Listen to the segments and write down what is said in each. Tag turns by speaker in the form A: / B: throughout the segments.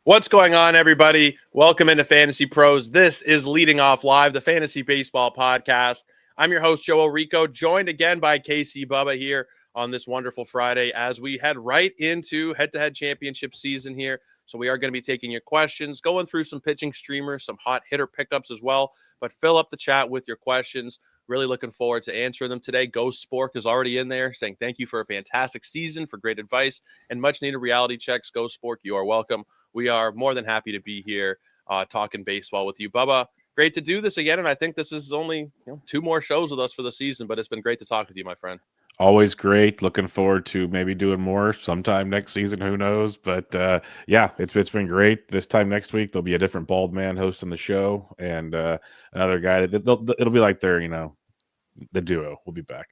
A: What's going on, everybody? Welcome into Fantasy Pros. This is Leading Off Live, the Fantasy Baseball Podcast. I'm your host, Joe Orrico, joined again by KC Bubba here on this wonderful Friday as we head right into head-to-head championship season here. So we are going to be taking your questions, going through some pitching streamers, some hot hitter pickups as well, but fill up the chat with your questions. Really looking forward to answering them today. Ghost Spork is already in there saying thank you for a fantastic season, for great advice, and much-needed reality checks. Ghost Spork, you are welcome. We are more than happy to be here talking baseball with you. Bubba, great to do this again, and I think this is only two more shows with us for the season, but it's been great to talk with you, my friend.
B: Always great. Looking forward to maybe doing more sometime next season. Who knows? But yeah, it's been great. This time next week, there'll be a different bald man hosting the show and another guy. It'll be like the duo will be back.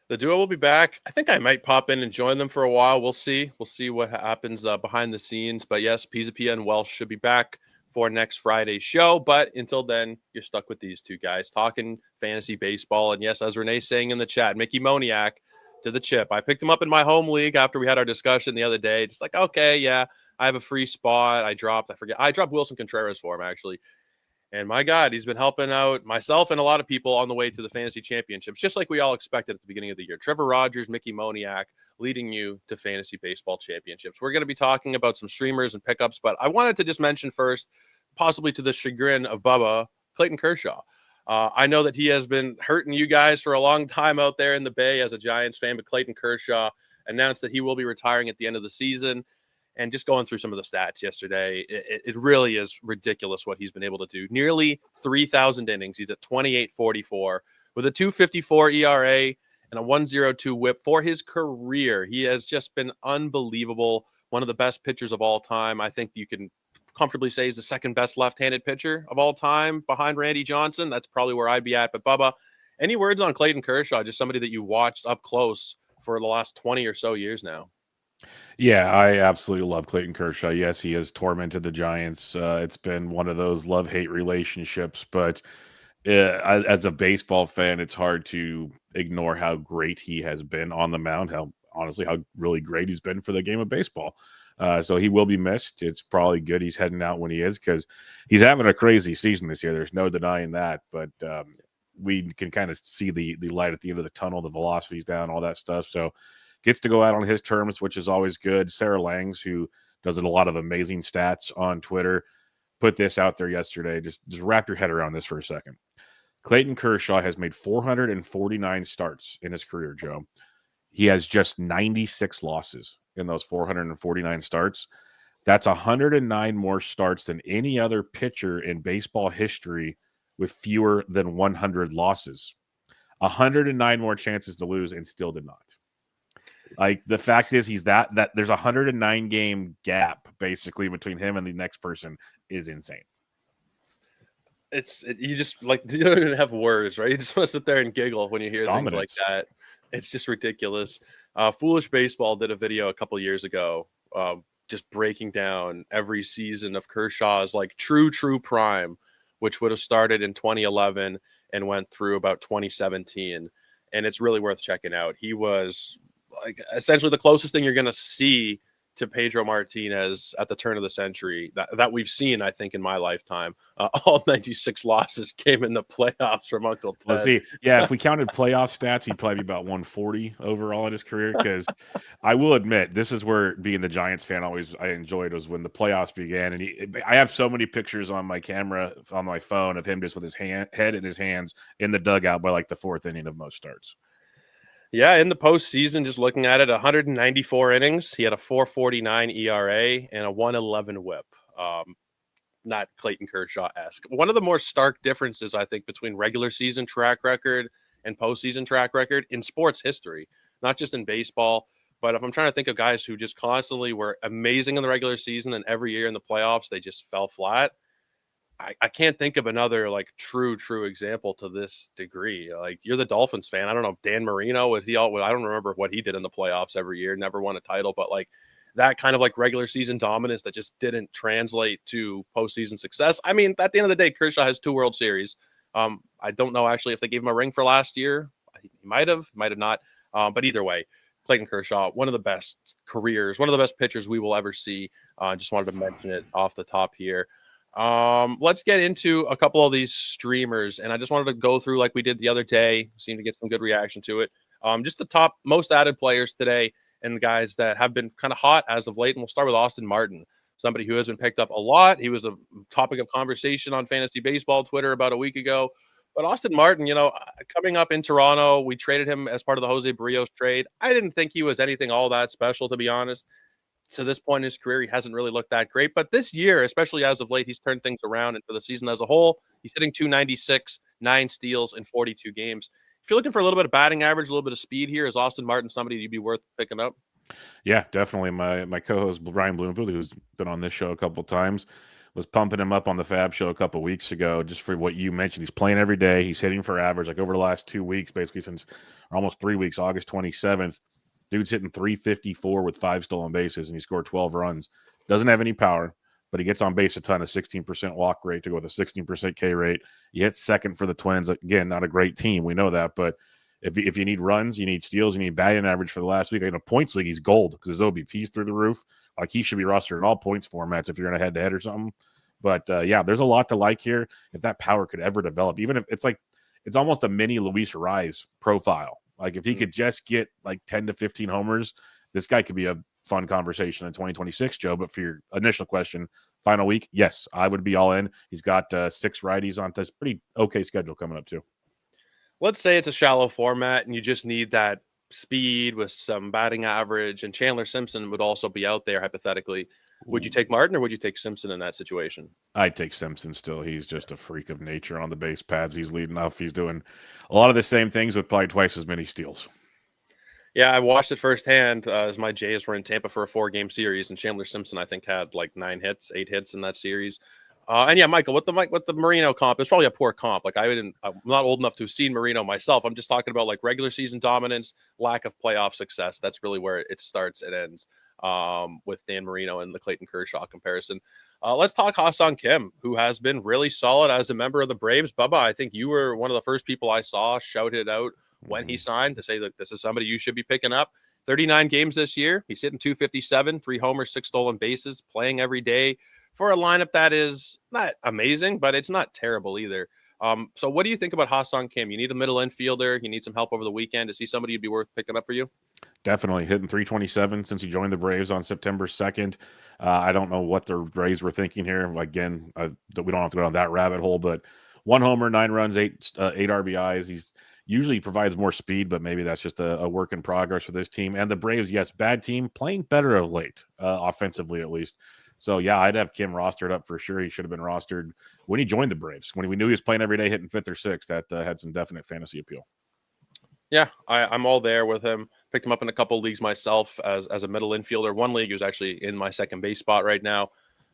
A: The duo will be back. I think I might pop in and join them for a while. We'll see. We'll see what happens behind the scenes. But yes, Pizapia and Welsh should be back for next Friday's show. But until then, you're stuck with these two guys talking fantasy baseball. And yes, as Renee's saying in the chat, Mickey Moniak to the chip. I picked him up in my home league after we had our discussion the other day. Just like, okay, yeah, I have a free spot. I dropped Wilson Contreras for him, actually. And my God, he's been helping out myself and a lot of people on the way to the fantasy championships, just like we all expected at the beginning of the year. Trevor Rogers, Mickey Moniak leading you to fantasy baseball championships. We're going to be talking about some streamers and pickups, but I wanted to just mention first, possibly to the chagrin of Bubba, Clayton Kershaw. I know that he has been hurting you guys for a long time out there in the Bay as a Giants fan, but Clayton Kershaw announced that he will be retiring at the end of the season. And just going through some of the stats yesterday, it really is ridiculous what he's been able to do. Nearly 3,000 innings. He's at 28.44 with a 2.54 ERA and a 1.02 WHIP for his career. He has just been unbelievable. One of the best pitchers of all time. I think you can comfortably say he's the second best left-handed pitcher of all time behind Randy Johnson. That's probably where I'd be at. But Bubba, any words on Clayton Kershaw? Just somebody that you watched up close for the last 20 or so years now.
B: Yeah, I absolutely love Clayton Kershaw. Yes, he has tormented the Giants. It's been one of those love-hate relationships, but as a baseball fan, it's hard to ignore how great he has been on the mound, how really great he's been for the game of baseball. So he will be missed. It's probably good he's heading out when he is because he's having a crazy season this year. There's no denying that, but we can kind of see the light at the end of the tunnel, the velocity's down, all that stuff. So gets to go out on his terms, which is always good. Sarah Langs, who does a lot of amazing stats on Twitter, put this out there yesterday. Just wrap your head around this for a second. Clayton Kershaw has made 449 starts in his career, Joe. He has just 96 losses in those 449 starts. That's 109 more starts than any other pitcher in baseball history with fewer than 100 losses. 109 more chances to lose and still did not. Like the fact is he's that there's a 109 game gap basically between him and the next person is insane.
A: You just like, you don't even have words, right? You just want to sit there and giggle when you hear things like that. It's just ridiculous. Foolish Baseball did a video a couple years ago, just breaking down every season of Kershaw's like true prime, which would have started in 2011 and went through about 2017. And it's really worth checking out. He was like essentially the closest thing you're going to see to Pedro Martinez at the turn of the century that we've seen, I think, in my lifetime. All 96 losses came in the playoffs from Uncle Ted.
B: Well, see, yeah, if we counted playoff stats, he'd probably be about 140 overall in his career. Because I will admit, this is where being the Giants fan I enjoyed was when the playoffs began. And I have so many pictures on my camera, on my phone, of him just with his head in his hands in the dugout by like the fourth inning of most starts.
A: Yeah, in the postseason, just looking at it, 194 innings. He had a 4.49 ERA and a 1.11 WHIP. Not Clayton Kershaw-esque. One of the more stark differences, I think, between regular season track record and postseason track record in sports history, not just in baseball, but if I'm trying to think of guys who just constantly were amazing in the regular season and every year in the playoffs, they just fell flat. I can't think of another like true example to this degree. Like you're the Dolphins fan. I don't know. Dan Marino, I don't remember what he did in the playoffs every year, never won a title, but like that kind of like regular season dominance that just didn't translate to postseason success. I mean, at the end of the day, Kershaw has 2 World Series. I don't know actually if they gave him a ring for last year. He might have not. But either way, Clayton Kershaw, one of the best careers, one of the best pitchers we will ever see. Just wanted to mention it off the top here. Let's get into a couple of these streamers, and I just wanted to go through like we did the other day. Seemed to get some good reaction to it. Just the top most added players today and the guys that have been kind of hot as of late. And we'll start with Austin Martin, somebody who has been picked up a lot. He was a topic of conversation on Fantasy Baseball Twitter about a week ago. But Austin Martin, coming up in Toronto, we traded him as part of the Jose Barrios trade. I didn't think he was anything all that special, to be honest. To this point in his career, he hasn't really looked that great. But this year, especially as of late, he's turned things around. And for the season as a whole, he's hitting 296, 9 steals in 42 games. If you're looking for a little bit of batting average, a little bit of speed here, is Austin Martin somebody you'd be worth picking up?
B: Yeah, definitely. My co-host Brian Bloomfield, who's been on this show a couple of times, was pumping him up on the Fab Show a couple of weeks ago, just for what you mentioned. He's playing every day. He's hitting for average, like over the last 2 weeks, basically since almost 3 weeks, August 27th. Dude's hitting 354 with 5 stolen bases, and he scored 12 runs. Doesn't have any power, but he gets on base a ton, of 16% walk rate to go with a 16% K rate. He hits second for the Twins. Again, not a great team. We know that, but if you need runs, you need steals, you need batting average for the last week. In a points league, he's gold because his OBP's through the roof. Like, he should be rostered in all points formats if you're in a head-to-head or something. But, yeah, there's a lot to like here. If that power could ever develop, even if it's almost a mini Luis Rise profile. Like, if he could just get like 10 to 15 homers, this guy could be a fun conversation in 2026, Joe. But for your initial question, final week, yes, I would be all in. He's got 6 righties on this pretty okay schedule coming up too.
A: Let's say it's a shallow format and you just need that speed with some batting average, and Chandler Simpson would also be out there hypothetically. Would you take Martin or would you take Simpson in that situation?
B: I'd take Simpson still. He's just a freak of nature on the base pads. He's leading off. He's doing a lot of the same things with probably twice as many steals.
A: Yeah, I watched it firsthand as my Jays were in Tampa for a 4-game series, and Chandler Simpson, I think, had like 8 hits in that series. And yeah, Michael, with the Marino comp, it's probably a poor comp. Like, I'm not old enough to have seen Marino myself. I'm just talking about like regular season dominance, lack of playoff success. That's really where it starts and ends with Dan Marino and the Clayton Kershaw comparison. Let's talk Ha-Seong Kim, who has been really solid as a member of the Braves. Bubba, I think you were one of the first people I saw shout it out when he signed to say that this is somebody you should be picking up. 39 games this year. He's hitting 257, 3 homers, 6 stolen bases, playing every day for a lineup that is not amazing, but it's not terrible either. So what do you think about Ha-Seong Kim? You need a middle infielder. You need some help over the weekend. To see somebody who'd be worth picking up for you?
B: Definitely hitting 327 since he joined the Braves on September 2nd. I don't know what the Braves were thinking here. Again, we don't have to go down that rabbit hole, but 1 homer, 9 runs, 8 RBIs. He's usually provides more speed, but maybe that's just a work in progress for this team. And the Braves, yes, bad team, playing better of late, offensively at least. So, yeah, I'd have Kim rostered up for sure. He should have been rostered when he joined the Braves. When we knew he was playing every day, hitting 5th or 6th, that had some definite fantasy appeal.
A: Yeah, I'm all there with him. Picked him up in a couple of leagues myself as a middle infielder. One league, he was actually in my second base spot right now.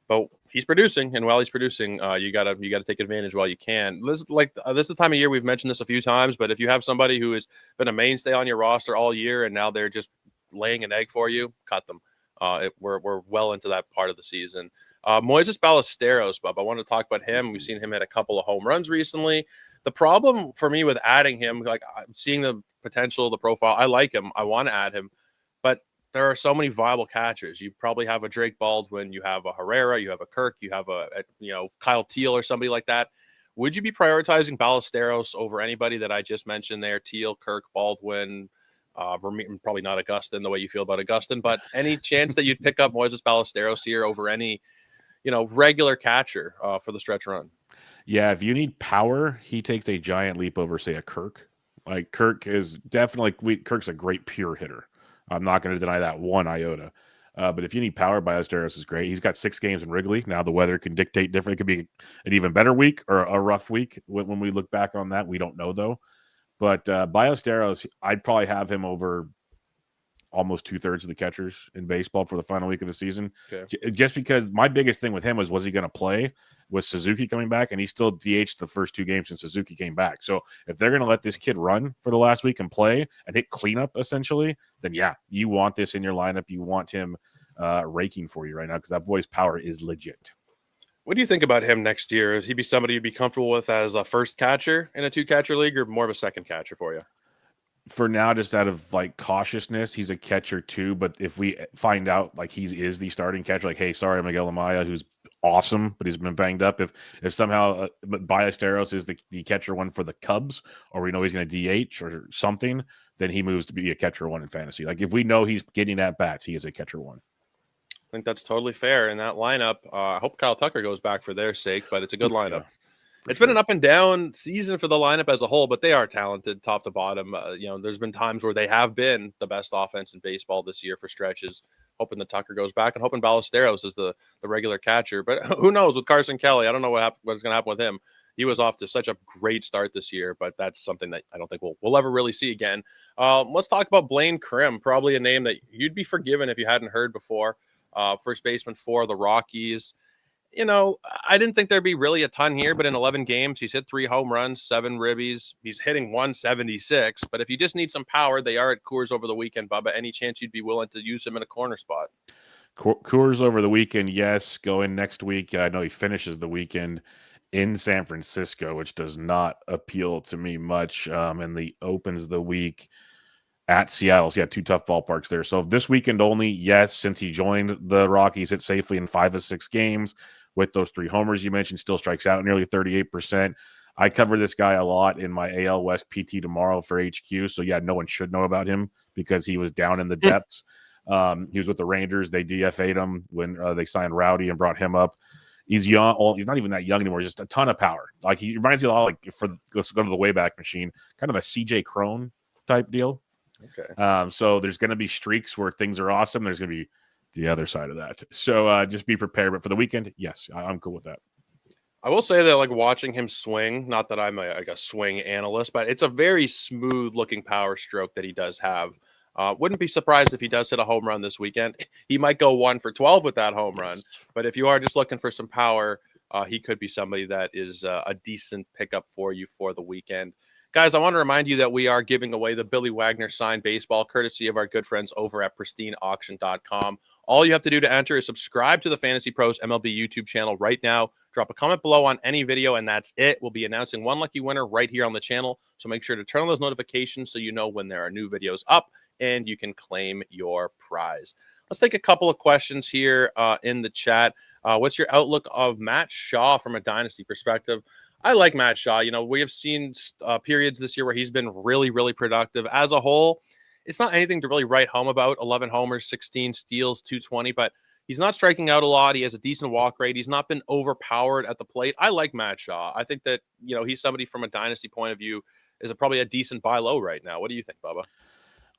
A: But he's producing, and while he's producing, you gotta take advantage while you can. This is the time of year we've mentioned this a few times. But if you have somebody who has been a mainstay on your roster all year and now they're just laying an egg for you, cut them. We're well into that part of the season. Moises Ballesteros, Bob, I want to talk about him. We've seen him hit a couple of home runs recently. The problem for me with adding him, like, I'm seeing the potential, the profile. I like him. I want to add him, but there are so many viable catchers. You probably have a Drake Baldwin, you have a Herrera, you have a Kirk, you have a Kyle Teal or somebody like that. Would you be prioritizing Ballesteros over anybody that I just mentioned there? Teal, Kirk, Baldwin, probably not Augustin the way you feel about Augustin, but any chance that you'd pick up Moises Ballesteros here over any, regular catcher for the stretch run?
B: Yeah, if you need power, he takes a giant leap over, say, a Kirk. Like, Kirk is definitely Kirk's a great pure hitter. I'm not going to deny that one iota. But if you need power, Ballesteros is great. He's got 6 games in Wrigley. Now the weather can dictate different. It could be an even better week or a rough week when we look back on that. We don't know, though. But Ballesteros, I'd probably have him over almost 2/3 of the catchers in baseball for the final week of the season. Okay. Just because my biggest thing with him was he going to play with Suzuki coming back? And he still DH'd the first 2 games since Suzuki came back. So if they're going to let this kid run for the last week and play and hit cleanup, essentially, then yeah, you want this in your lineup. You want him raking for you right now because that boy's power is legit.
A: What do you think about him next year? Would he be somebody you'd be comfortable with as a first catcher in a 2-catcher league or more of a second catcher for you?
B: for now, just out of like cautiousness, he's a catcher too. But if we find out like he is the starting catcher, like, hey, sorry, Miguel Amaya, who's awesome, but he's been banged up. If somehow Ballesteros is the catcher one for the Cubs, or we know he's going to DH or something, then he moves to be a catcher one in fantasy. Like if we know he's getting at bats, he is a catcher one.
A: I think that's totally fair in that lineup. I hope Kyle Tucker goes back for their sake, but it's a good lineup.
B: Yeah.
A: It's been an up and down season for the lineup as a whole, but they are talented top to bottom. There's been times where they have been the best offense in baseball this year for stretches. Hoping that Tucker goes back and hoping Ballesteros is the regular catcher. But who knows with Carson Kelly? I don't know what's going to happen with him. He was off to such a great start this year, but that's something that I don't think we'll ever really see again. Let's talk about Blaine Crim, probably a name that you'd be forgiven if you hadn't heard before. First baseman for the Rockies. I didn't think there'd be really a ton here, but in 11 games, he's hit 3 home runs, 7 ribbies. He's hitting 176. But if you just need some power, they are at Coors over the weekend, Bubba. Any chance you'd be willing to use him in a corner spot?
B: Coors over the weekend, yes. Going next week. I know he finishes the weekend in San Francisco, which does not appeal to me much. And he opens the week at Seattle. So, 2 tough ballparks there. So this weekend only, yes, since he joined the Rockies, hit safely in 5 of 6 games with those 3 homers you mentioned, still strikes out nearly 38%. I cover this guy a lot in my AL West PT tomorrow for HQ. So, no one should know about him because he was down in the depths. He was with the Rangers. They DFA'd him when they signed Rowdy and brought him up. He's young. Well, he's not even that young anymore. Just a ton of power. Like he reminds me a lot let's go to the Wayback Machine, kind of a CJ Cron type deal.
A: Okay.
B: So there's going to be streaks where things are awesome. There's going to be the other side of that. So just be prepared. But for the weekend, yes, I'm cool with that.
A: I will say that watching him swing, not that I'm a swing analyst, but it's a very smooth looking power stroke that he does have. Wouldn't be surprised if he does hit a home run this weekend. He might go 1 for 12 with that home run. But if you are just looking for some power, he could be somebody that is a decent pickup for you for the weekend. Guys, I want to remind you that we are giving away the Billy Wagner signed baseball, courtesy of our good friends over at pristineauction.com. All you have to do to enter is subscribe to the FantasyPros MLB YouTube channel right now. Drop a comment below on any video, and that's it. We'll be announcing one lucky winner right here on the channel, so make sure to turn on those notifications so you know when there are new videos up, and you can claim your prize. Let's take a couple of questions here in the chat. What's your outlook of Matt Shaw from a dynasty perspective? I like Matt Shaw. We have seen periods this year where he's been really, really productive. As a whole, it's not anything to really write home about. 11 homers, 16 steals, 220, but he's not striking out a lot. He has a decent walk rate. He's not been overpowered at the plate. I like Matt Shaw. I think that, he's somebody from a dynasty point of view is probably a decent buy low right now. What do you think, Bubba?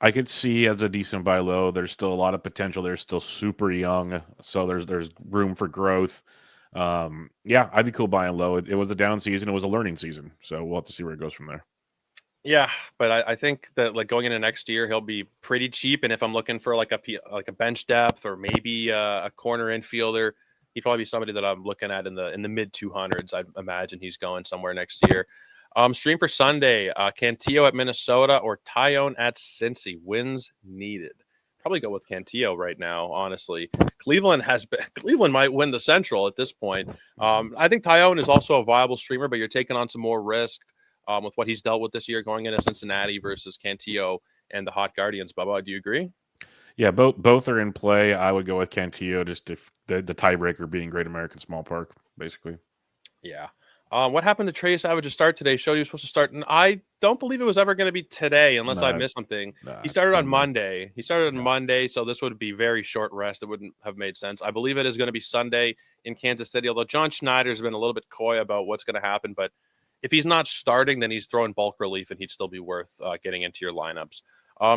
B: I could see as a decent buy low. There's still a lot of potential. They're still super young, so there's room for growth. I'd be cool buying low. It was a down season. It was a learning season, so we'll have to see where it goes from there.
A: Yeah, but I think that going into next year, he'll be pretty cheap. And if I'm looking for a bench depth or maybe a corner infielder, he'd probably be somebody that I'm looking at in the mid 200s. I imagine he's going somewhere next year. Stream for Sunday: Cantillo at Minnesota or Tyone at Cincy. Wins needed. Probably go with Cantillo right now. Honestly, Cleveland might win the Central at this point. I think Tyone is also a viable streamer, but you're taking on some more risk with what he's dealt with this year going into Cincinnati versus Cantillo and the Hot Guardians. Bubba, do you agree?
B: Yeah, both are in play. I would go with Cantillo, just if the tiebreaker being Great American Small Park, basically.
A: Yeah. What happened to Trey Savage's start today? Showed he was supposed to start, and I don't believe it was ever going to be today, unless I missed something. He started on Monday. Monday, so this would be very short rest. It wouldn't have made sense. I believe it is going to be Sunday in Kansas City, although John Schneider's been a little bit coy about what's going to happen. But if he's not starting, then he's throwing bulk relief, and he'd still be worth getting into your lineups.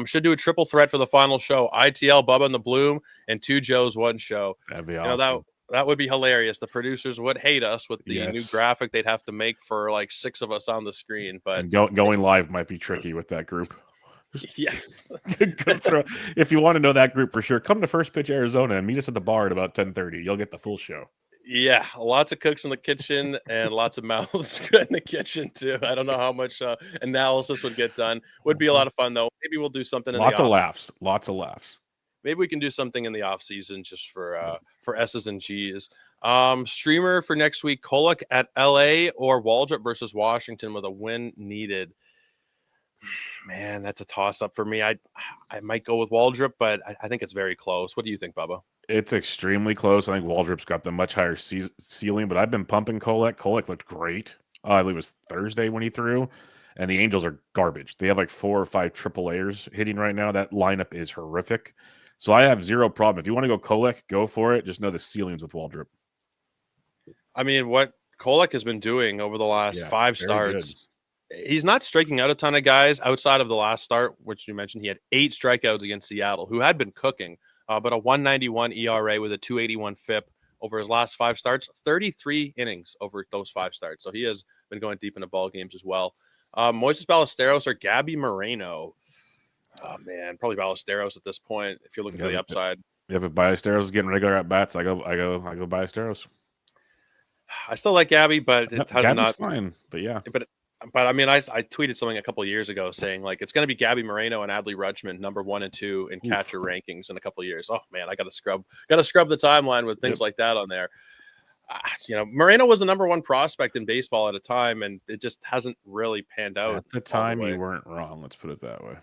A: Should do a triple threat for the final show. ITL, Bubba and the Bloom, and 2 Joes, 1 show.
B: That'd be awesome.
A: That would be hilarious. The producers would hate us with the new graphic they'd have to make for 6 of us on the screen. But
B: going live might be tricky with that group.
A: Yes.
B: If you want to know that group for sure, come to First Pitch Arizona and meet us at the bar at about 10:30. You'll get the full show.
A: Yeah, lots of cooks in the kitchen and lots of mouths in the kitchen too. I don't know how much analysis would get done. Would be a lot of fun though. Maybe we'll do something.
B: Lots of laughs.
A: Maybe we can do something in the off season just for S's and G's. Streamer for next week: Kolek at LA or Waldrop versus Washington with a win needed. Man, that's a toss-up for me. I might go with Waldrop, but I think it's very close. What do you think, Bubba?
B: It's extremely close. I think Waldrop's got the much higher ceiling, but I've been pumping Kolek. Kolek looked great. I believe it was Thursday when he threw, and the Angels are garbage. They have like 4 or 5 triple A's hitting right now. That lineup is horrific. So I have zero problem. If you want to go Kolek, go for it. Just know the ceilings with Waldrop.
A: I mean, what Kolek has been doing over the last 5 starts, he's not striking out a ton of guys outside of the last start, which you mentioned. He had 8 strikeouts against Seattle, who had been cooking, but a 191 ERA with a 281 FIP over his last 5 starts, 33 innings over those 5 starts. So he has been going deep into ball games as well. Moises Ballesteros or Gabby Moreno? Oh, man, probably Ballesteros at this point if you're looking for the upside.
B: If Ballesteros is getting regular at bats, I go Ballesteros.
A: I still like Gabby, but it has not.
B: Fine, but yeah.
A: But I mean, I tweeted something a couple of years ago saying like it's going to be Gabby Moreno and Adley Rutschman number 1 and 2 in catcher rankings in a couple of years. Oh man, I got to scrub the timeline with things like that on there. Moreno was the number 1 prospect in baseball at a time, and it just hasn't really panned out.
B: At the time, you weren't wrong. Let's put it that way.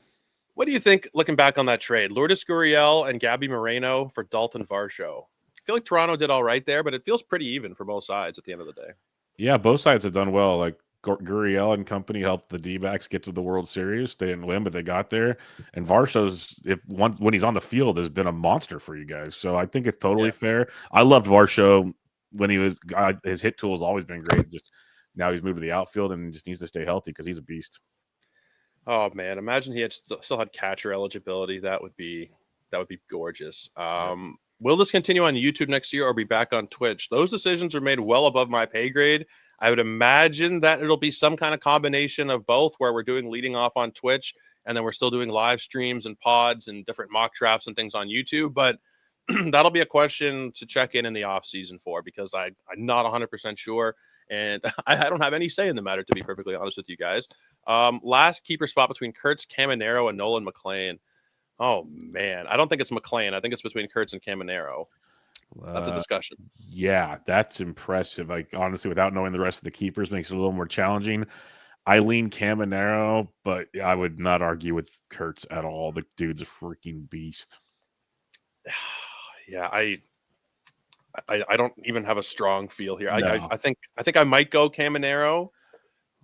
A: What do you think, looking back on that trade, Lourdes Gurriel and Gabby Moreno for Dalton Varsho? I feel like Toronto did all right there, but it feels pretty even for both sides at the end of the day.
B: Yeah, both sides have done well. Like Gurriel and company helped the D-backs get to the World Series. They didn't win, but they got there. And Varsho's, when he's on the field, has been a monster for you guys. So I think it's totally fair. I loved Varsho when he was. His hit tool has always been great. Just now he's moved to the outfield and just needs to stay healthy because he's a beast.
A: Oh man, imagine he had still had catcher eligibility. That would be gorgeous. Will this continue on YouTube next year or be back on Twitch? Those decisions are made well above my pay grade. I would imagine that it'll be some kind of combination of both, where we're doing leading off on Twitch and then we're still doing live streams and pods and different mock drafts and things on YouTube. But that'll be a question to check in the off season for, because I'm not 100% sure. And I don't have any say in the matter, to be perfectly honest with you guys. Last keeper spot between Kurtz Caminero and Nolan McLean. Oh, man. I don't think it's McLean. I think it's between Kurtz and Caminero. That's a discussion.
B: Yeah, that's impressive. Like, honestly, without knowing the rest of the keepers makes it a little more challenging. I lean Caminero, but I would not argue with Kurtz at all. The dude's a freaking beast.
A: Yeah, I don't even have a strong feel here. No. I think I might go Caminero,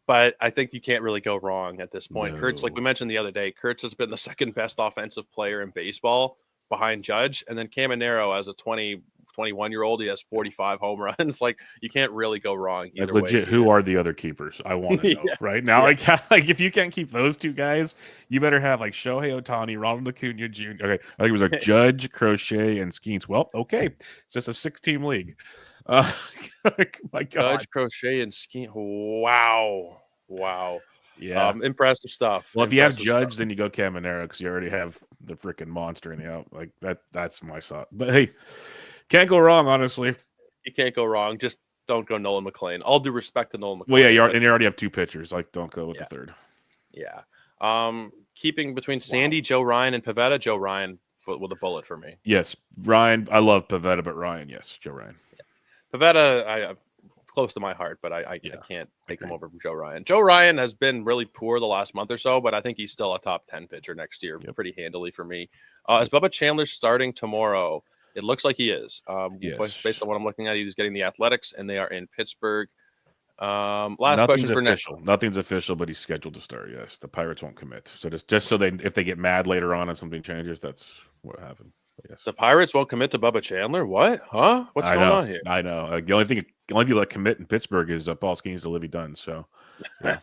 A: but I think you can't really go wrong at this point. No. Kurtz, like we mentioned the other day, Kurtz has been the second best offensive player in baseball behind Judge, and then Caminero, as a 21-year-old, he has 45 home runs. Like, you can't really go wrong either
B: legit way. Who are the other keepers? I want to know right now. Yeah. Like if you can't keep those two guys, you better have like Shohei Ohtani, Ronald Acuna Jr. Okay, I think it was like Judge, Crochet, and Skeens. Well, okay, it's just a 6-team league. My God,
A: Judge, Crochet, and Skeens. Wow.
B: Yeah,
A: impressive stuff.
B: Well, if you have Judge, then you go Caminero because you already have the freaking monster in the out. Like that's my thought. But hey, can't go wrong, honestly.
A: You can't go wrong. Just don't go Nolan McLean. All due respect to Nolan McLean.
B: Well, yeah, you already have 2 pitchers. Like, don't go with the third.
A: Yeah. Keeping between Sandy, Joe Ryan, and Pivetta. Joe Ryan with a bullet for me.
B: Yes, Ryan. I love Pivetta, but Ryan, yes, Joe Ryan.
A: Yeah. Pivetta, close to my heart, but I can't take him over from Joe Ryan. Joe Ryan has been really poor the last month or so, but I think he's still a top 10 pitcher next year, pretty handily for me. Is Bubba Chandler starting tomorrow? It looks like he is. Yes. Based on what I'm looking at, he was getting the Athletics, and they are in Pittsburgh. Nothing's question for
B: official. Nothing's official, but he's scheduled to start. Yes, the Pirates won't commit. So just so if they get mad later on and something changes, that's what happened. Yes.
A: The Pirates won't commit to Bubba Chandler. What? Huh? What's going on here?
B: I know. The only people that commit in Pittsburgh is Paul Skeens to Livy Dunn. So, yeah.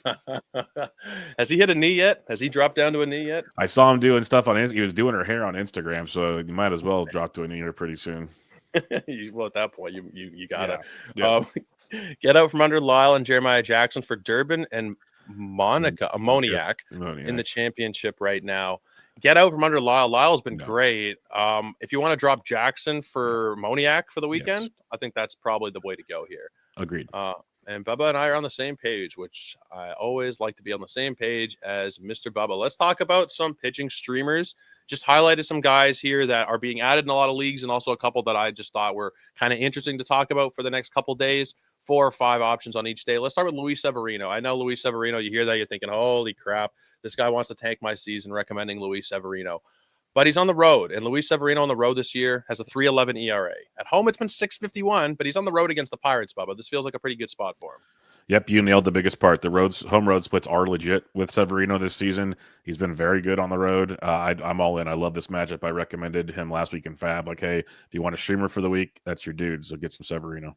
A: Has he hit a knee yet? Has he dropped down to a knee yet?
B: I saw him doing stuff on Instagram. He was doing her hair on Instagram, so you might as well drop to a knee pretty soon.
A: Well, at that point, you gotta get out from under Lyle and Jeremiah Jackson for Durbin and Moniak in the championship right now. Get out from under Lyle. Lyle's been great. If you want to drop Jackson for Moniak for the weekend, I think that's probably the way to go here.
B: Agreed.
A: And Bubba and I are on the same page, which I always like to be on the same page as Mr. Bubba. Let's talk about some pitching streamers. Just highlighted some guys here that are being added in a lot of leagues, and also a couple that I just thought were kind of interesting to talk about for the next couple days. 4 or 5 options on each day. Let's start with Luis Severino. I know Luis Severino, you hear that, you're thinking, holy crap, this guy wants to tank my season, recommending Luis Severino. But he's on the road, and Luis Severino on the road this year has a 3.11 ERA. At home, it's been 6.51, but he's on the road against the Pirates, Bubba. This feels like a pretty good spot for him.
B: Yep, you nailed the biggest part. The home road splits are legit with Severino this season. He's been very good on the road. I'm all in. I love this matchup. I recommended him last week in Fab. Like, hey, if you want a streamer for the week, that's your dude. So get some Severino.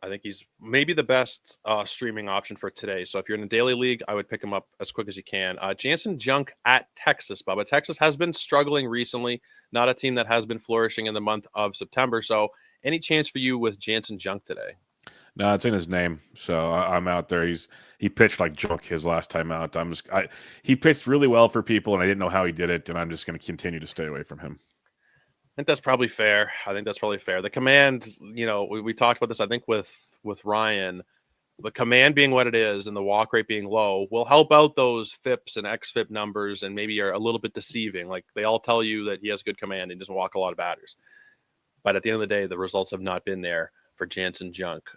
A: I think he's maybe the best streaming option for today. So if you're in a daily league, I would pick him up as quick as you can. Jansen Junk at Texas, Bubba. Texas has been struggling recently. Not a team that has been flourishing in the month of September. So any chance for you with Jansen Junk today?
B: No, it's in his name, so I'm out there. He pitched like junk his last time out. He pitched really well for people, and I didn't know how he did it, and I'm just going to continue to stay away from him.
A: I think that's probably fair. The command, we talked about this, I think, with Ryan. The command being what it is and the walk rate being low will help out those FIPS and XFIP numbers, and maybe are a little bit deceiving. Like, they all tell you that he has good command and he doesn't walk a lot of batters. But at the end of the day, the results have not been there for Jansen Junk.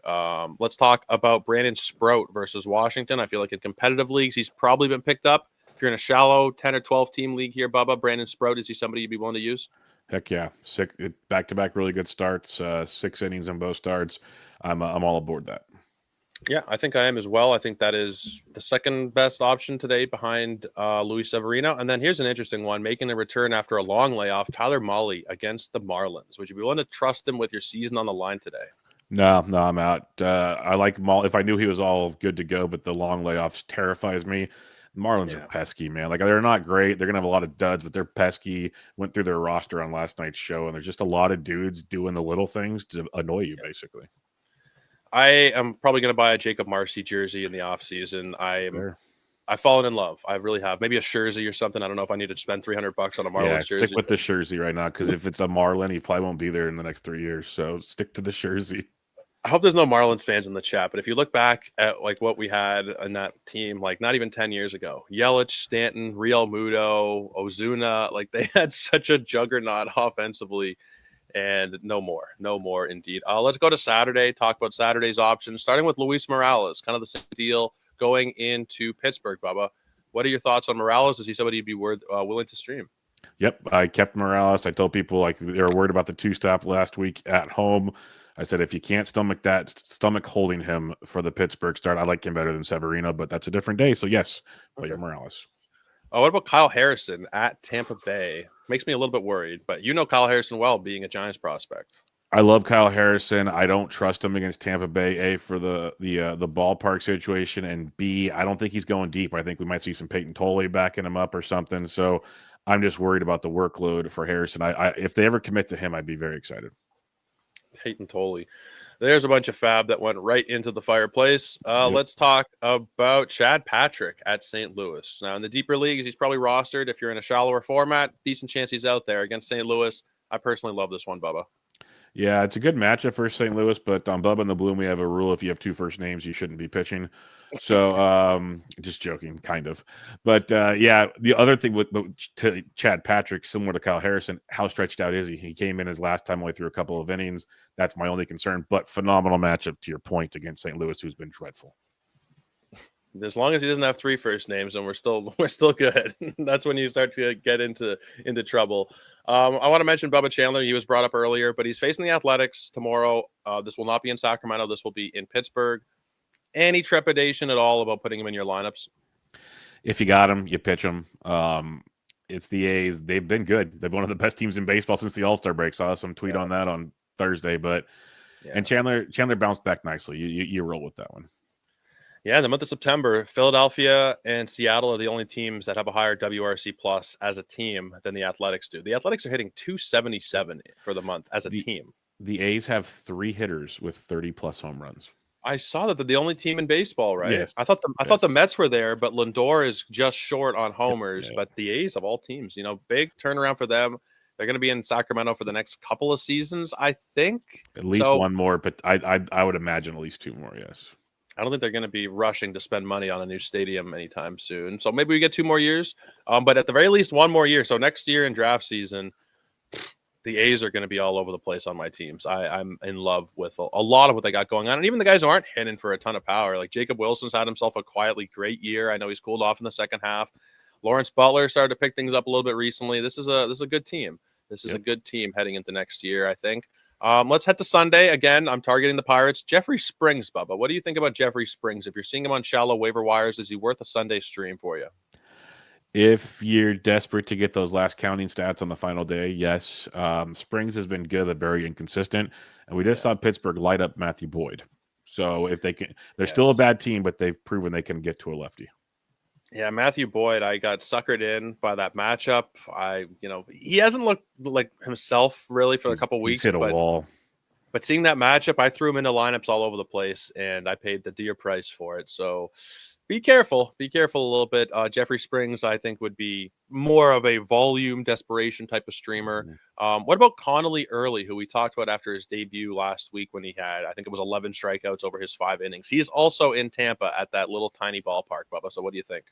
A: Let's talk about Brandon Sprout versus Washington. I feel like in competitive leagues, he's probably been picked up. If you're in a shallow 10 or 12 team league here, Bubba, Brandon Sprout, is he somebody you'd be willing to use?
B: Heck yeah. Back-to-back really good starts, 6 innings in both starts. I'm all aboard that.
A: Yeah, I think I am as well. I think that is the second best option today behind Luis Severino. And then here's an interesting one, making a return after a long layoff, Tyler Mahle against the Marlins. Would you be willing to trust him with your season on the line today?
B: No, I'm out. I like Mahle if I knew he was all good to go, but the long layoffs terrifies me. Marlins are pesky, man. Like, they're not great. They're going to have a lot of duds, but they're pesky. Went through their roster on last night's show, and there's just a lot of dudes doing the little things to annoy you, basically.
A: I am probably going to buy a Jacob Marcy jersey in the offseason. I've fallen in love. I really have. Maybe a Scherzer or something. I don't know if I need to spend $300 on a Marlins jersey.
B: Stick with the jersey right now, because if it's a Marlin, he probably won't be there in the next 3 years. So stick to the jersey.
A: I hope there's no Marlins fans in the chat, but if you look back at like what we had in that team, like not even 10 years ago, Yelich, Stanton, Real Muto, Ozuna, like they had such a juggernaut offensively, and no more indeed. Let's go to Saturday, talk about Saturday's options, starting with Luis Morales, kind of the same deal going into Pittsburgh, Bubba. What are your thoughts on Morales? Is he somebody you'd be willing to stream?
B: Yep, I kept Morales. I told people like they were worried about the 2-stop last week at home. I said, if you can't stomach holding him for the Pittsburgh start, I like him better than Severino, but that's a different day. So, yes, play your Morales.
A: What about Kyle Harrison at Tampa Bay? Makes me a little bit worried, but you know Kyle Harrison well, being a Giants prospect.
B: I love Kyle Harrison. I don't trust him against Tampa Bay, A, for the ballpark situation, and B, I don't think he's going deep. I think we might see some Peyton Tolley backing him up or something. So I'm just worried about the workload for Harrison. If they ever commit to him, I'd be very excited.
A: Peyton Tolley. There's a bunch of fab that went right into the fireplace. Let's talk about Chad Patrick at St. Louis. Now, in the deeper leagues, he's probably rostered. If you're in a shallower format, decent chance he's out there against St. Louis. I personally love this one, Bubba.
B: Yeah, it's a good matchup for St. Louis, but on Bubba and the Bloom, we have a rule: if you have 2 first names, you shouldn't be pitching. So, just joking, kind of. But the other thing with Chad Patrick, similar to Kyle Harrison, how stretched out is he? He came in his last time only through a couple of innings. That's my only concern. But phenomenal matchup, to your point, against St. Louis, who's been dreadful.
A: As long as he doesn't have 3 first names, then we're still good. That's when you start to get into trouble. I want to mention Bubba Chandler. He was brought up earlier, but he's facing the Athletics tomorrow. This will not be in Sacramento. This will be in Pittsburgh. Any trepidation at all about putting him in your lineups?
B: If you got him, you pitch him. It's the A's. They've been good. They've one of the best teams in baseball since the All-Star break. Saw some tweet on that on Thursday, and Chandler bounced back nicely. You roll with that one.
A: Yeah, in the month of September, Philadelphia and Seattle are the only teams that have a higher WRC plus as a team than the Athletics do. The Athletics are hitting 277 for the month as a team.
B: The A's have 3 hitters with 30-plus home runs.
A: I saw that they're the only team in baseball, right?
B: Yes.
A: I thought the Mets were there, but Lindor is just short on homers. Yeah. But the A's of all teams, big turnaround for them. They're going to be in Sacramento for the next couple of seasons, I think.
B: At least one more, but I would imagine at least 2 more, yes.
A: I don't think they're going to be rushing to spend money on a new stadium anytime soon. So maybe we get 2 more years, but at the very least 1 more year. So next year in draft season, the A's are going to be all over the place on my teams. I'm in love with a lot of what they got going on. And even the guys who aren't hitting for a ton of power, like Jacob Wilson's had himself a quietly great year. I know he's cooled off in the second half. Lawrence Butler started to pick things up a little bit recently. This is a good team. This is a good team heading into next year, I think. Let's head to Sunday. Again, I'm targeting the Pirates. Jeffrey Springs, Bubba. What do you think about Jeffrey Springs? If you're seeing him on shallow waiver wires, is he worth a Sunday stream for you?
B: If you're desperate to get those last counting stats on the final day, yes. Springs has been good but very inconsistent, and we just saw Pittsburgh light up Matthew Boyd. So if they can, they're still a bad team, but they've proven they can get to a lefty.
A: Yeah, Matthew Boyd, I got suckered in by that matchup. He hasn't looked like himself really for a couple weeks.
B: He's hit a wall.
A: But seeing that matchup, I threw him into lineups all over the place, and I paid the dear price for it. So be careful. Be careful a little bit. Jeffrey Springs, I think, would be more of a volume desperation type of streamer. What about Connolly Early, who we talked about after his debut last week when he had, I think it was 11 strikeouts over his 5 innings. He's also in Tampa at that little tiny ballpark, Bubba. So what do you think?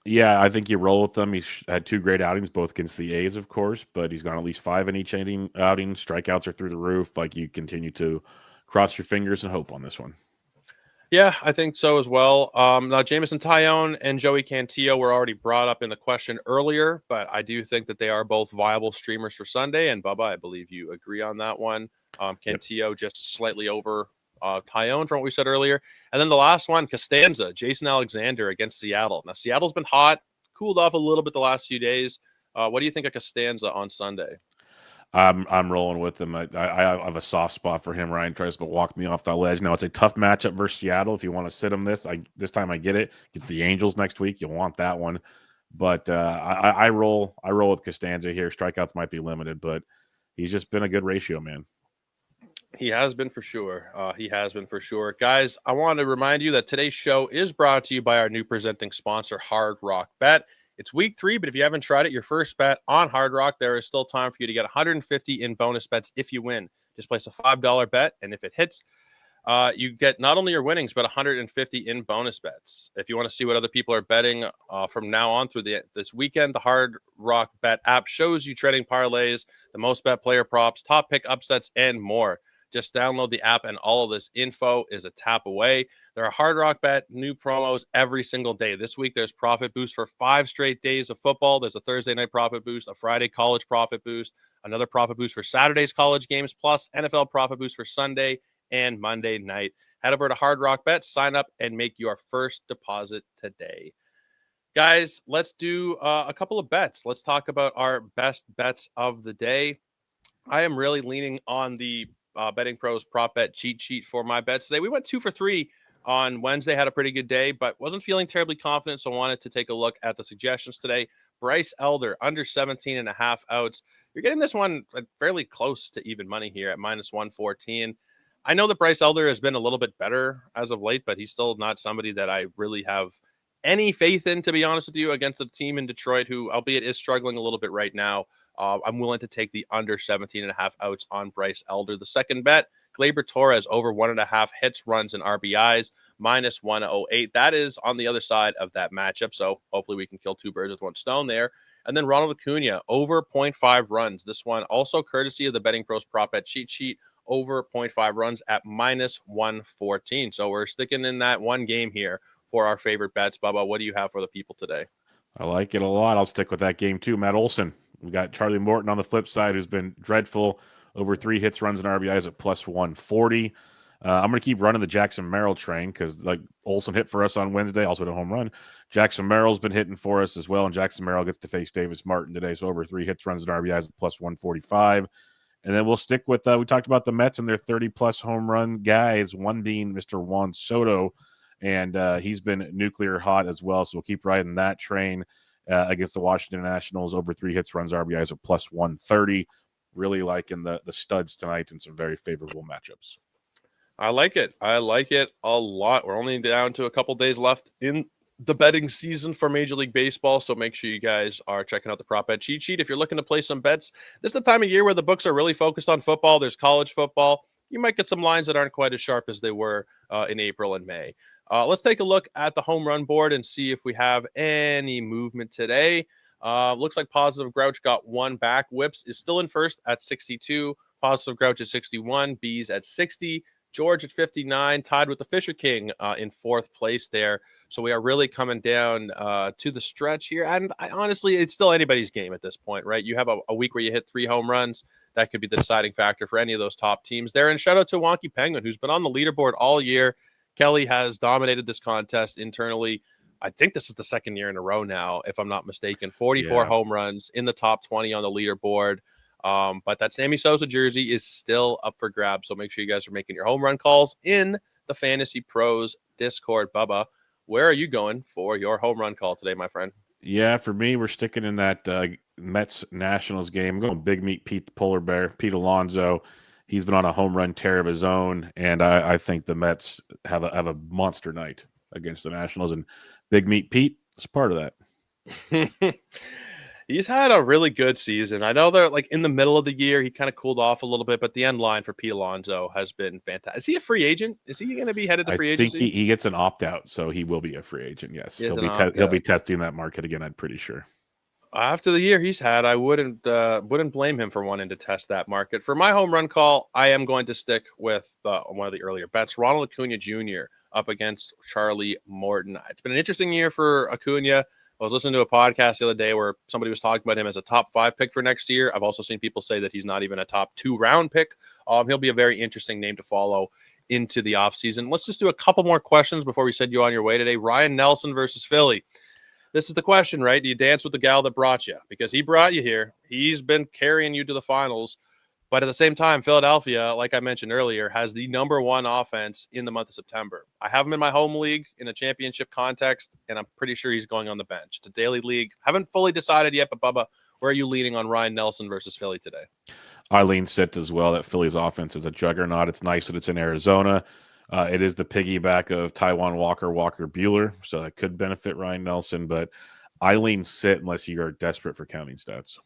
B: Yeah, I think you roll with them. He's had 2 great outings, both against the A's, of course, but he's gone at least 5 in each outing. Strikeouts are through the roof. Like, you continue to cross your fingers and hope on this one.
A: Yeah, I think so as well. Now, Jameson Taillon and Joey Cantillo were already brought up in the question earlier, but I do think that they are both viable streamers for Sunday. And Bubba, I believe you agree on that one. Cantillo just slightly over Taillon from what we said earlier. And then the last one, Costanza, Jason Alexander against Seattle. Now, Seattle's been hot, cooled off a little bit the last few days. What do you think of Costanza on Sunday?
B: I'm rolling with him. I have a soft spot for him. Ryan tries to walk me off the ledge. Now, it's a tough matchup versus Seattle. If you want to sit him this time, I get it. It's the Angels next week. You'll want that one. But I roll with Costanza here. Strikeouts might be limited, but he's just been a good ratio man.
A: He has been for sure. Guys, I want to remind you that today's show is brought to you by our new presenting sponsor, Hard Rock Bet. It's week 3, but if you haven't tried it, your first bet on Hard Rock, there is still time for you to get 150 in bonus bets if you win. Just place a $5 bet, and if it hits, you get not only your winnings, but 150 in bonus bets. If you want to see what other people are betting from now on through this weekend, the Hard Rock Bet app shows you trading parlays, the most bet player props, top pick upsets, and more. Just download the app, and all of this info is a tap away. There are Hard Rock Bet new promos every single day. This week, there's Profit Boost for 5 straight days of football. There's a Thursday night Profit Boost, a Friday college Profit Boost, another Profit Boost for Saturday's college games, plus NFL Profit Boost for Sunday and Monday night. Head over to Hard Rock Bet, sign up, and make your first deposit today. Guys, let's do a couple of bets. Let's talk about our best bets of the day. I am really leaning on the Betting Pros prop bet cheat sheet for my bets today. We went 2 for 3 on Wednesday, had a pretty good day, but wasn't feeling terribly confident, so wanted to take a look at the suggestions today. Bryce Elder, under 17.5 outs. You're getting this one fairly close to even money here at minus 114. I know that Bryce Elder has been a little bit better as of late, but he's still not somebody that I really have any faith in, to be honest with you, against the team in Detroit, who, albeit is struggling a little bit right now. I'm willing to take the under 17.5 outs on Bryce Elder. The second bet, Gleyber Torres over 1.5 hits, runs, and RBIs, minus 108. That is on the other side of that matchup, so hopefully we can kill 2 birds with 1 stone there. And then Ronald Acuna, over 0.5 runs. This one also courtesy of the Betting Pros prop bet cheat sheet, over 0.5 runs at minus 114. So we're sticking in that one game here for our favorite bets. Bubba, what do you have for the people today?
B: I like it a lot. I'll stick with that game too. Matt Olson. We got Charlie Morton on the flip side, who's been dreadful. Over 3 hits, runs, and RBIs at plus 140. I'm going to keep running the Jackson Merrill train because, like, Olson hit for us on Wednesday, also hit a home run. Jackson Merrill's been hitting for us as well, and Jackson Merrill gets to face Davis Martin today. So over 3 hits, runs, and RBIs at plus 145. And then we'll stick with, we talked about the Mets and their 30-plus home run guys, one being Mr. Juan Soto, and he's been nuclear hot as well. So we'll keep riding that train against the Washington Nationals, over 3 hits, runs, RBIs at plus 130. Really liking the studs tonight and some very favorable matchups.
A: I like it. I like it a lot. We're only down to a couple days left in the betting season for Major League Baseball, so make sure you guys are checking out the prop bet cheat sheet. If you're looking to play some bets, this is the time of year where the books are really focused on football. There's college football. You might get some lines that aren't quite as sharp as they were in April and May. Let's take a look at the home run board and see if we have any movement today. Looks like Positive Grouch got one back. Whips is still in first at 62. Positive Grouch at 61. Bees at 60. George at 59, tied with the Fisher King in fourth place there. So we are really coming down to the stretch here. And honestly, it's still anybody's game at this point, right? You have a week where you hit 3 home runs. That could be the deciding factor for any of those top teams there. And shout out to Wonky Penguin, who's been on the leaderboard all year. Kelly has dominated this contest internally. I think this is the second year in a row now, if I'm not mistaken. 44 home runs in the top 20 on the leaderboard. But that Sammy Sosa jersey is still up for grabs. So make sure you guys are making your home run calls in the Fantasy Pros Discord. Bubba, where are you going for your home run call today, my friend?
B: Yeah, for me, we're sticking in that Mets Nationals game. I'm going Big Meat Pete the Polar Bear, Pete Alonso. He's been on a home run tear of his own, and I think the Mets have a monster night against the Nationals, and Big Meat Pete is part of that.
A: He's had a really good season. I know they're like in the middle of the year, he kind of cooled off a little bit, but the end line for Pete Alonso has been fantastic. Is he a free agent? Is he going to be headed to free agency?
B: I think he gets an opt out, so he will be a free agent. Yes, he'll be testing that market again. I'm pretty sure.
A: After the year he's had, I wouldn't blame him for wanting to test that market. For my home run call, I am going to stick with one of the earlier bets, Ronald Acuna Jr. up against Charlie Morton. It's been an interesting year for Acuna. I was listening to a podcast the other day where somebody was talking about him as a top 5 pick for next year. I've also seen people say that he's not even a top 2 round pick. He'll be a very interesting name to follow into the offseason. Let's just do a couple more questions before we send you on your way today. Ryan Nelson versus Philly. This is the question, right? Do you dance with the gal that brought you? Because he brought you here. He's been carrying you to the finals. But at the same time, Philadelphia, like I mentioned earlier, has the number 1 offense in the month of September. I have him in my home league in a championship context, and I'm pretty sure he's going on the bench. It's a daily league. Haven't fully decided yet, but Bubba, where are you leaning on Ryan Nelson versus Philly today?
B: I lean sit as well. That Philly's offense is a juggernaut. It's nice that it's in Arizona. It is the piggyback of Taijuan Walker Buehler, so that could benefit Ryan Nelson, but I lean sit unless you are desperate for counting stats.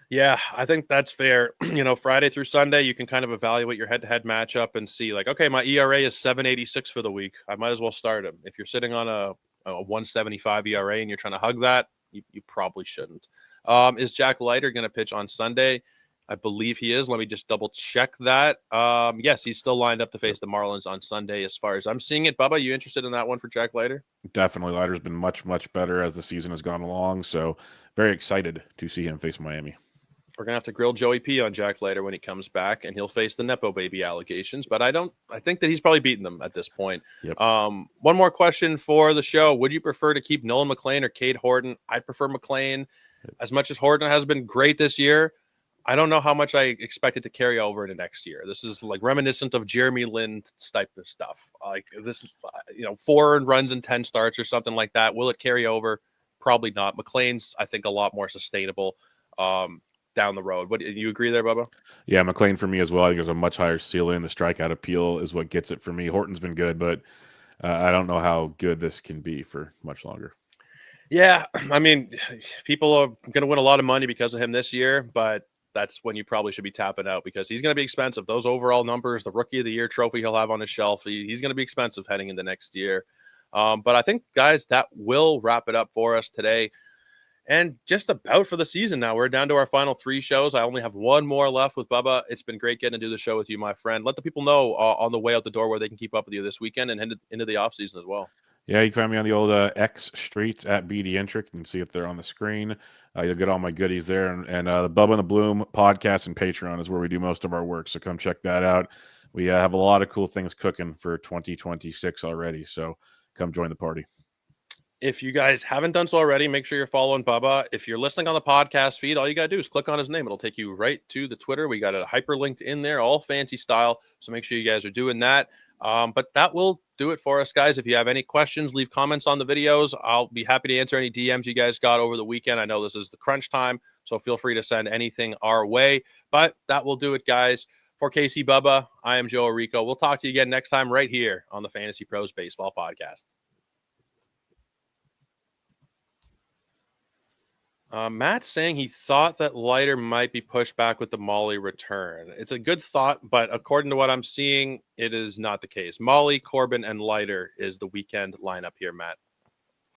A: Yeah, I think that's fair. Friday through Sunday, you can kind of evaluate your head-to-head matchup and see, like, okay, my ERA is 7.86 for the week. I might as well start him. If you're sitting on a 1.75 ERA and you're trying to hug that, you probably shouldn't. Is Jack Leiter going to pitch on Sunday? I believe he is. Let me just double check that. Yes, he's still lined up to face the Marlins on Sunday as far as I'm seeing it. Bubba, you interested in that one for Jack Leiter?
B: Definitely. Leiter's been much, much better as the season has gone along, so very excited to see him face Miami.
A: We're going to have to grill Joey P on Jack Leiter when he comes back, and he'll face the Nepo baby allegations. But I think that he's probably beaten them at this point.
B: Yep.
A: One more question for the show. Would you prefer to keep Nolan McLean or Cade Horton? I prefer McLean. As much as Horton has been great this year, I don't know how much I expect it to carry over into next year. This is like reminiscent of Jeremy Lin type of stuff. Like this, 4 runs in 10 starts or something like that. Will it carry over? Probably not. McLean's, I think, a lot more sustainable down the road. What, you agree there, Bubba?
B: Yeah, McLean for me as well. I think there's a much higher ceiling. The strikeout appeal is what gets it for me. Horton's been good, but I don't know how good this can be for much longer.
A: Yeah, I mean, people are going to win a lot of money because of him this year, but that's when you probably should be tapping out because he's going to be expensive. Those overall numbers, the Rookie of the Year trophy he'll have on his shelf, he's going to be expensive heading into next year. But I think, guys, that will wrap it up for us today. And just about for the season now. We're down to our final 3 shows. I only have one more left with Bubba. It's been great getting to do the show with you, my friend. Let the people know on the way out the door where they can keep up with you this weekend and into the offseason as well.
B: Yeah, you can find me on the old X streets at BDentric. You can see if they're on the screen. You'll get all my goodies there. And the Bubba and the Bloom podcast and Patreon is where we do most of our work. So come check that out. We have a lot of cool things cooking for 2026 already. So come join the party.
A: If you guys haven't done so already, make sure you're following Bubba. If you're listening on the podcast feed, all you got to do is click on his name. It'll take you right to the Twitter. We got it hyperlinked in there, all fancy style. So make sure you guys are doing that. But that will do it for us, guys. If you have any questions, leave comments on the videos. I'll be happy to answer any DMs you guys got over the weekend. I know this is the crunch time, so feel free to send anything our way. But that will do it, guys. For Casey Bubba, I am Joe Orrico. We'll talk to you again next time right here on the Fantasy Pros Baseball Podcast. Matt's saying he thought that Leiter might be pushed back with the Molly return. It's a good thought, but according to what I'm seeing, it is not the case. Molly, Corbin, and Leiter is the weekend lineup here, Matt.